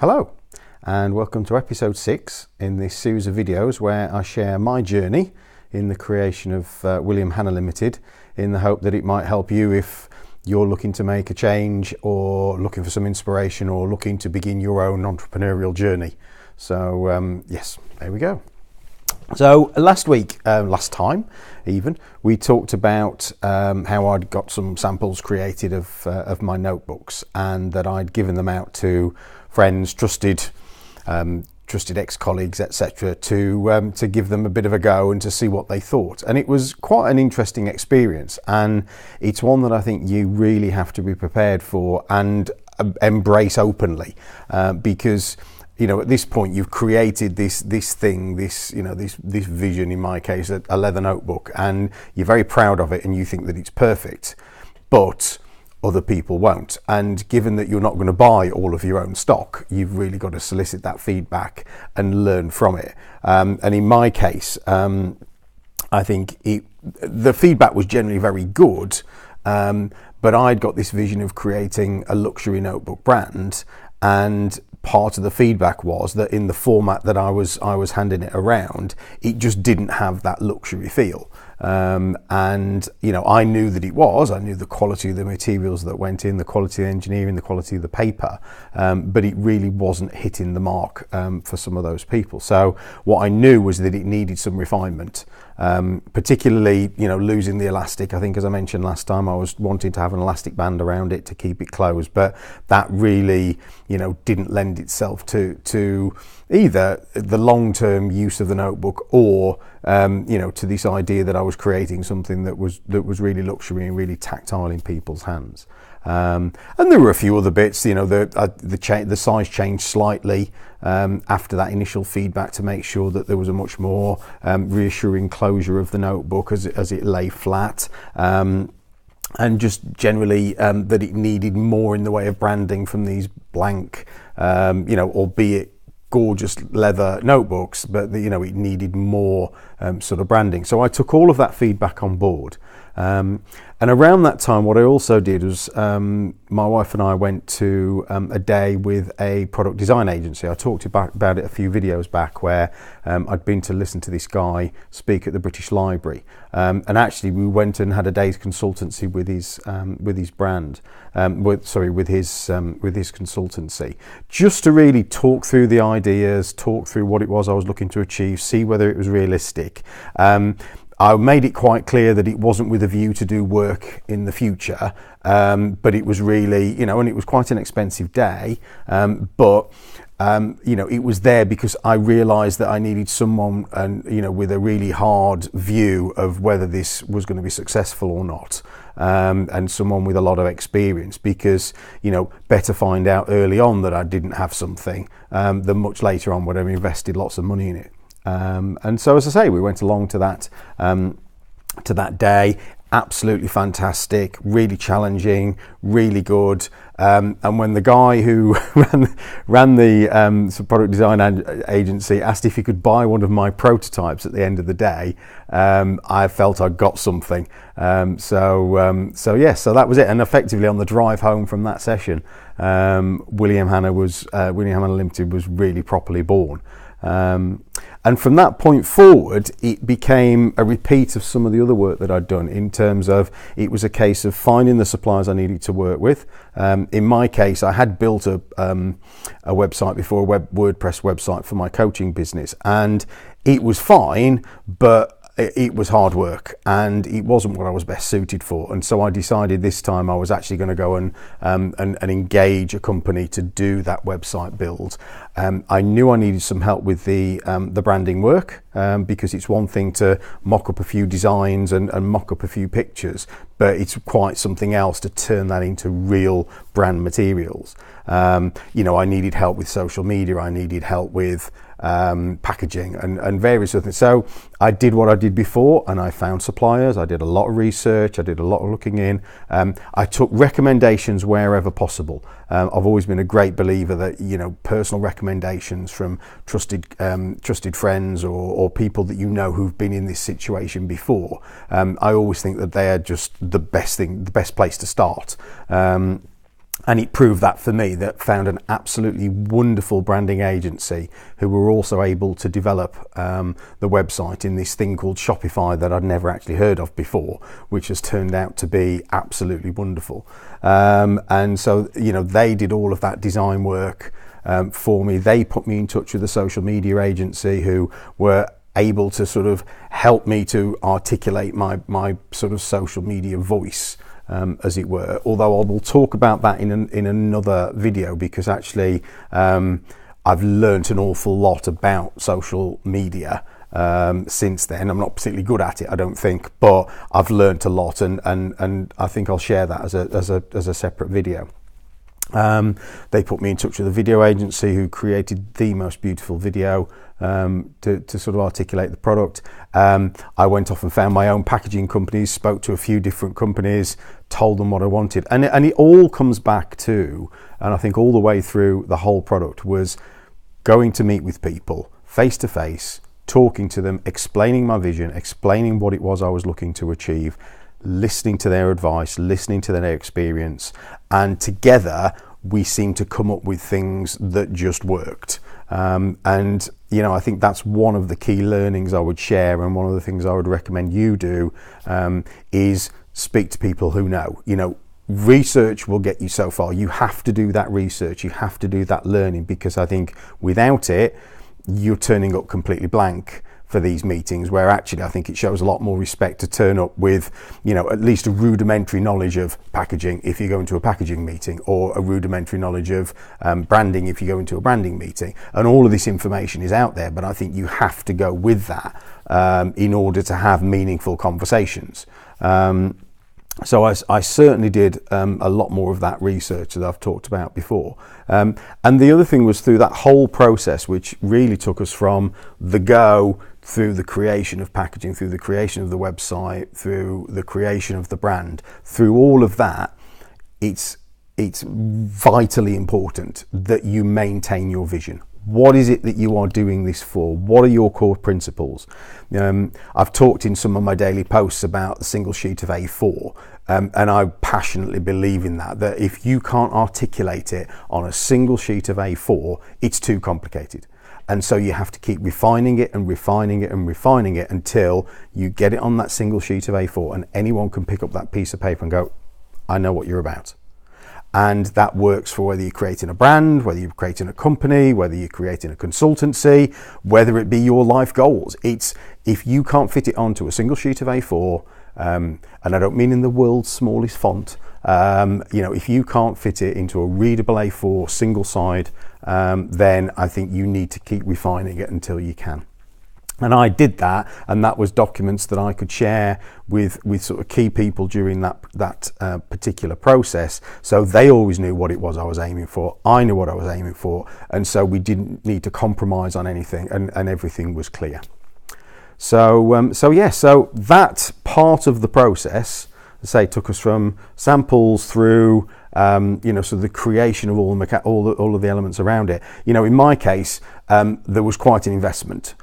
Hello and welcome to episode 6 in this series of videos where I share my journey in the creation of William Hanna Limited, in the hope that it might help you if you're looking to make a change or looking for some inspiration or looking to begin your own entrepreneurial journey. So yes, there we go. So last time even, we talked about how I'd got some samples created of my notebooks and that I'd given them out to friends, trusted ex-colleagues, etc., to give them a bit of a go and to see what they thought. And it was quite an interesting experience, and it's one that I think you really have to be prepared for and embrace openly, because at this point you've created this thing, this vision, in my case, a leather notebook, and you're very proud of it and you think that it's perfect, but other people won't. And given that you're not going to buy all of your own stock, you've really got to solicit that feedback and learn from it. And in my case, I think the feedback was generally very good, but I'd got this vision of creating a luxury notebook brand, and part of the feedback was that in the format that I was handing it around, it just didn't have that luxury feel. And I knew that I knew the quality of the materials that went in, the quality of the engineering, the quality of the paper, but it really wasn't hitting the mark for some of those people. So what I knew was that it needed some refinement, particularly losing the elastic. I think, as I mentioned last time, I was wanting to have an elastic band around it to keep it closed, but that really didn't lend itself to either the long-term use of the notebook or to this idea that I was creating something that was really luxury and really tactile in people's hands. And there were a few other bits. The size changed slightly after that initial feedback to make sure that there was a much more reassuring closure of the notebook as it lay flat. And just generally that it needed more in the way of branding from these blank, albeit gorgeous leather notebooks, but it needed more sort of branding. So I took all of that feedback on board. And around that time, what I also did was my wife and I went to a day with a product design agency. I talked about it a few videos back, where I'd been to listen to this guy speak at the British Library, and actually we went and had a day's consultancy with his brand, with his consultancy, just to really talk through the ideas, talk through what it was I was looking to achieve, see whether it was realistic. I made it quite clear that it wasn't with a view to do work in the future, but it was really, and it was quite an expensive day, but it was there because I realised that I needed someone, with a really hard view of whether this was going to be successful or not, and someone with a lot of experience, because better find out early on that I didn't have something than much later on when I've invested lots of money in it. And so, as I say, we went along to that day. Absolutely fantastic, really challenging, really good. And when the guy who ran the product design agency asked if he could buy one of my prototypes at the end of the day, I felt I got something. So that was it. And effectively, on the drive home from that session, William Hanna Limited was really properly born. And from that point forward, it became a repeat of some of the other work that I'd done, in terms of it was a case of finding the suppliers I needed to work with. In my case, I had built a website before, a WordPress website for my coaching business, and it was fine, but it was hard work and it wasn't what I was best suited for. And so I decided this time I was actually going to go and engage a company to do that website build. I knew I needed some help with the branding work, because it's one thing to mock up a few designs and mock up a few pictures, but it's quite something else to turn that into real brand materials. I needed help with social media, I needed help with packaging and various other things. So I did what I did before, and I found suppliers. I did a lot of research, I did a lot of looking in. I took recommendations wherever possible. I've always been a great believer that personal recommendations from trusted friends or people that who've been in this situation before, I always think that they are just the best place to start. And it proved that for me, that found an absolutely wonderful branding agency who were also able to develop the website in this thing called Shopify that I'd never actually heard of before, which has turned out to be absolutely wonderful. And so, you know, they did all of that design work for me. They put me in touch with a social media agency who were able to sort of help me to articulate my sort of social media voice, as it were. Although I will talk about that in another video, because actually I've learnt an awful lot about social media since then. I'm not particularly good at it, I don't think, but I've learnt a lot, and I think I'll share that as a separate video. They put me in touch with a video agency who created the most beautiful video to sort of articulate the product. I went off and found my own packaging companies, spoke to a few different companies, told them what I wanted, and it all comes back to, and I think all the way through the whole product, was going to meet with people face to face, talking to them, explaining my vision, explaining what it was I was looking to achieve, listening to their advice, listening to their experience, and together we seemed to come up with things that just worked. And you know, I think that's one of the key learnings I would share, and one of the things I would recommend you do, is speak to people who know. You know, research will get you so far. You have to do that research, you have to do that learning, because I think without it, you're turning up completely blank for these meetings, where actually I think it shows a lot more respect to turn up with, you know, at least a rudimentary knowledge of packaging if you go into a packaging meeting, or a rudimentary knowledge of branding if you go into a branding meeting. And all of this information is out there, but I think you have to go with that in order to have meaningful conversations. So I certainly did a lot more of that research that I've talked about before. And the other thing was, through that whole process, which really took us from the go, through the creation of packaging, through the creation of the website, through the creation of the brand, through all of that, it's vitally important that you maintain your vision. What is it that you are doing this for? What are your core principles? I've talked in some of my daily posts about the single sheet of A4, and I passionately believe in that if you can't articulate it on a single sheet of A4, it's too complicated. And so you have to keep refining it and refining it and refining it until you get it on that single sheet of A4, and anyone can pick up that piece of paper and go, I know what you're about. And that works for whether you're creating a brand, whether you're creating a company, whether you're creating a consultancy, whether it be your life goals. It's, if you can't fit it onto a single sheet of A4, and I don't mean in the world's smallest font, you know, if you can't fit it into a readable A4 single side, then I think you need to keep refining it until you can. And I did that, and that was documents that I could share with sort of key people during that particular process. So they always knew what it was I was aiming for. I knew what I was aiming for, and so we didn't need to compromise on anything, and everything was clear. So so that part of the process, say, took us from samples through you know, so the creation of all of the elements around it. You know, in my case, there was quite an investment.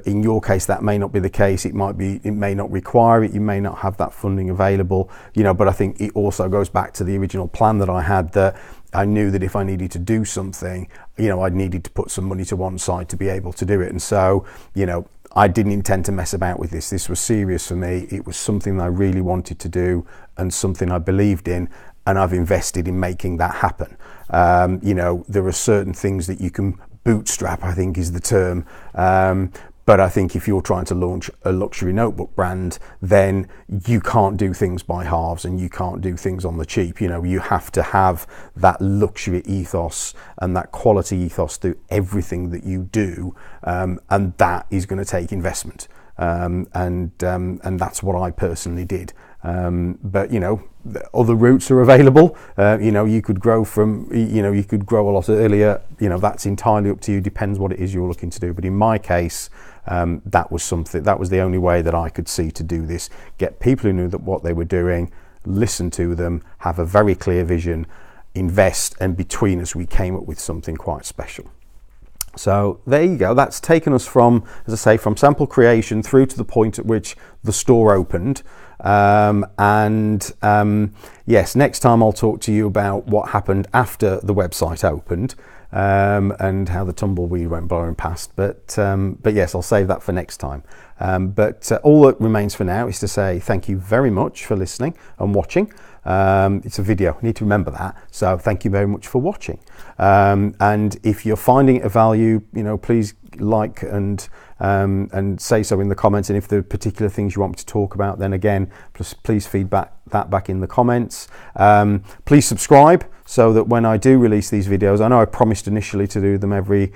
In your case, that may not be the case. It may not require it. You may not have that funding available, you know, but I think it also goes back to the original plan that I had, that I knew that if I needed to do something, you know, I needed to put some money to one side to be able to do it. And so, you know, I didn't intend to mess about with this. This was serious for me. It was something that I really wanted to do, and something I believed in, and I've invested in making that happen. You know, there are certain things that you can bootstrap, I think is the term, but I think if you're trying to launch a luxury notebook brand, then you can't do things by halves, and you can't do things on the cheap. You know, you have to have that luxury ethos and that quality ethos through everything that you do, and that is going to take investment, and that's what I personally did. But you know, other routes are available. You know, you could grow a lot earlier. You know, that's entirely up to you. Depends what it is you're looking to do. But in my case, that was the only way that I could see to do this. Get people who knew what they were doing, listen to them, have a very clear vision, invest, and between us we came up with something quite special. So there you go. That's taken us from, as I say, from sample creation through to the point at which the store opened. Yes, next time I'll talk to you about what happened after the website opened, and how the tumbleweed went blowing past. But yes, I'll save that for next time. All that remains for now is to say thank you very much for listening and watching. It's a video, I need to remember that. So thank you very much for watching. And if you're finding it of value, please like and say so in the comments. And if there are particular things you want me to talk about, then again, please feedback that back in the comments. Please subscribe so that when I do release these videos, I know I promised initially to do them every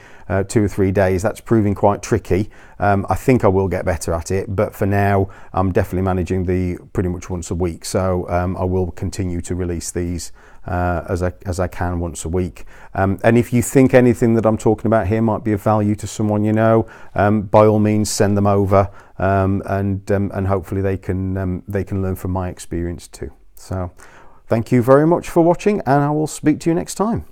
2 or 3 days. That's proving quite tricky. I think I will get better at it, but for now I'm definitely managing the pretty much once a week. So I will continue to release these as I can once a week. And if you think anything that I'm talking about here might be of value to someone by all means send them over, and hopefully they can learn from my experience too. So thank you very much for watching, and I will speak to you next time.